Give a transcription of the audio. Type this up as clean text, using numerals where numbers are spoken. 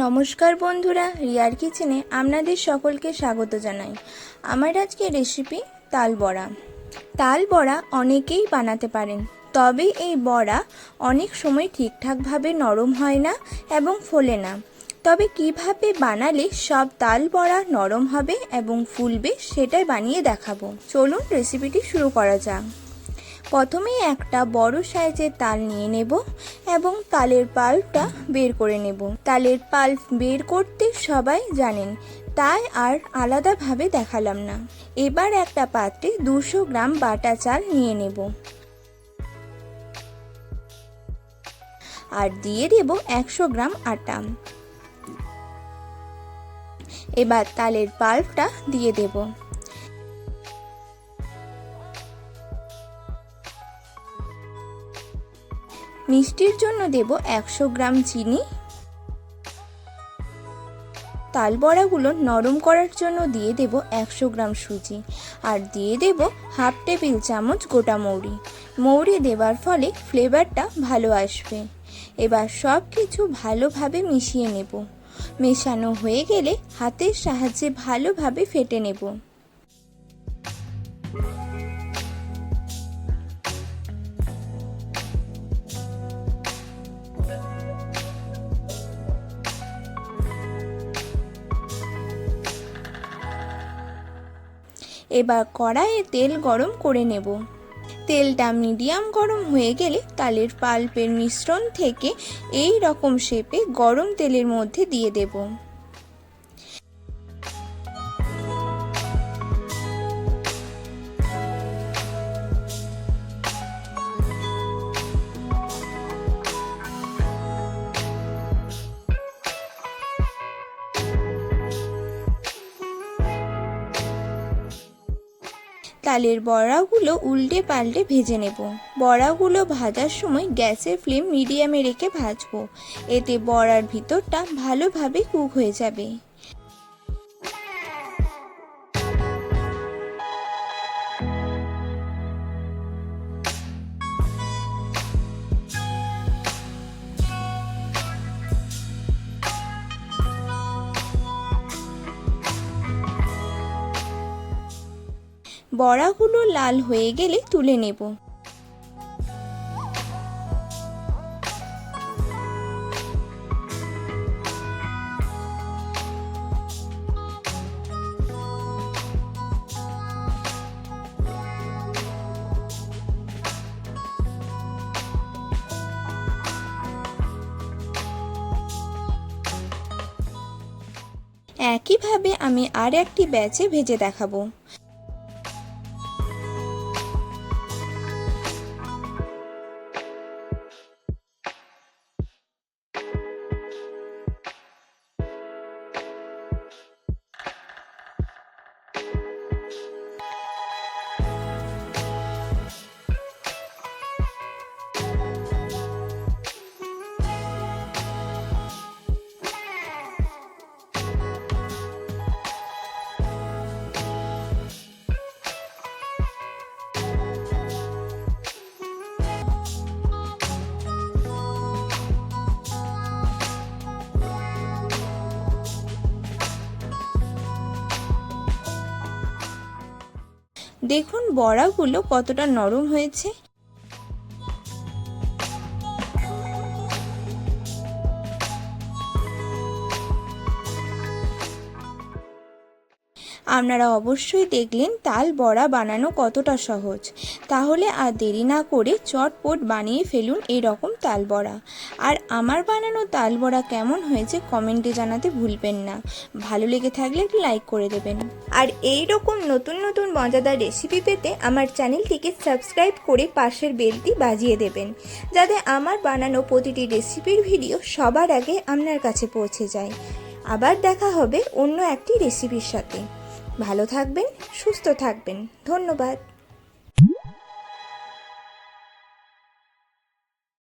নমস্কার বন্ধুরা, রিয়ার কিচেনে আপনাদের সকলকে স্বাগত জানাই। আমার আজকে রেসিপি তাল বড়া। তাল বড়া অনেকেই বানাতে পারেন, তবে এই বড়া অনেক সময় ঠিকঠাকভাবে নরম হয় না এবং ফোলে না। তবে কিভাবে বানালে সব তাল বড়া নরম হবে এবং ফুলবে সেটাই বানিয়ে দেখাবো। চলুন রেসিপিটি শুরু করা যাক। প্রথমেই একটা বড় সাইজের তাল নিয়ে নেব এবং তালের পাল্পটা বের করে নেব। তালের পাল্প বের করতে সবাই জানেন, তাই আর আলাদাভাবে দেখালাম না। এবার একটা পাত্রে 200 গ্রাম বাটা চাল নিয়ে নেব আর দিয়ে দেব 100 গ্রাম আটা। এবার তালের পাল্পটা দিয়ে দেব। মিষ্টির জন্য দেব 100 গ্রাম চিনি। তাল বড়াগুলো নরম করার জন্য দিয়ে দেব 100 গ্রাম সুজি আর দিয়ে দেব হাফ টেবিল চামচ গোটা মৌরি। মৌরি দেওয়ার ফলে ফ্লেভারটা ভালো আসবে। এবার সব কিছু ভালোভাবে মিশিয়ে নেব। মেশানো হয়ে গেলে হাতের সাহায্যে ভালোভাবে ফেটে নেব। এবার কড়াইয়ে তেল গরম করে নেব। তেলটা মিডিয়াম গরম হয়ে গেলে তালের পাল্পের মিশ্রণ থেকে এই রকম শেপে গরম তেলের মধ্যে দিয়ে দেব। তালের বড়াগুলো উল্টে পাল্টে ভেজে নেব। বড়াগুলো ভাজার সময় গ্যাসের ফ্লেম মিডিয়ামে রেখে ভাজবো, এতে বড়ার ভিতরটা ভালোভাবে কুক হয়ে যাবে। বড়াগুলো লাল হয়ে গেলে তুলে নেব। একইভাবে আমি আর একটি ব্যাচে ভেজে দেখাবো। দেখুন বড়াগুলো কতটা নরম হয়েছে। আপনারা অবশ্যই দেখলেন তাল বড়া বানানো কতটা সহজ। তাহলে আর দেরি না করে চটপট বানিয়ে ফেলুন এরকম তাল বড়া। আর আমার বানানো তাল বড়া কেমন হয়েছে কমেন্টে জানাতে ভুলবেন না। ভালো লেগে থাকলে একটু লাইক করে দেবেন। আর এই রকম নতুন নতুন মজাদার রেসিপি পেতে আমার চ্যানেলটিকে সাবস্ক্রাইব করে পাশের বেলটি বাজিয়ে দেবেন, যাতে আমার বানানো প্রতিটি রেসিপির ভিডিও সবার আগে আপনার কাছে পৌঁছে যায়। আবার দেখা হবে অন্য একটি রেসিপির সাথে। ভালো থাকবেন, সুস্থ থাকবেন। ধন্যবাদ।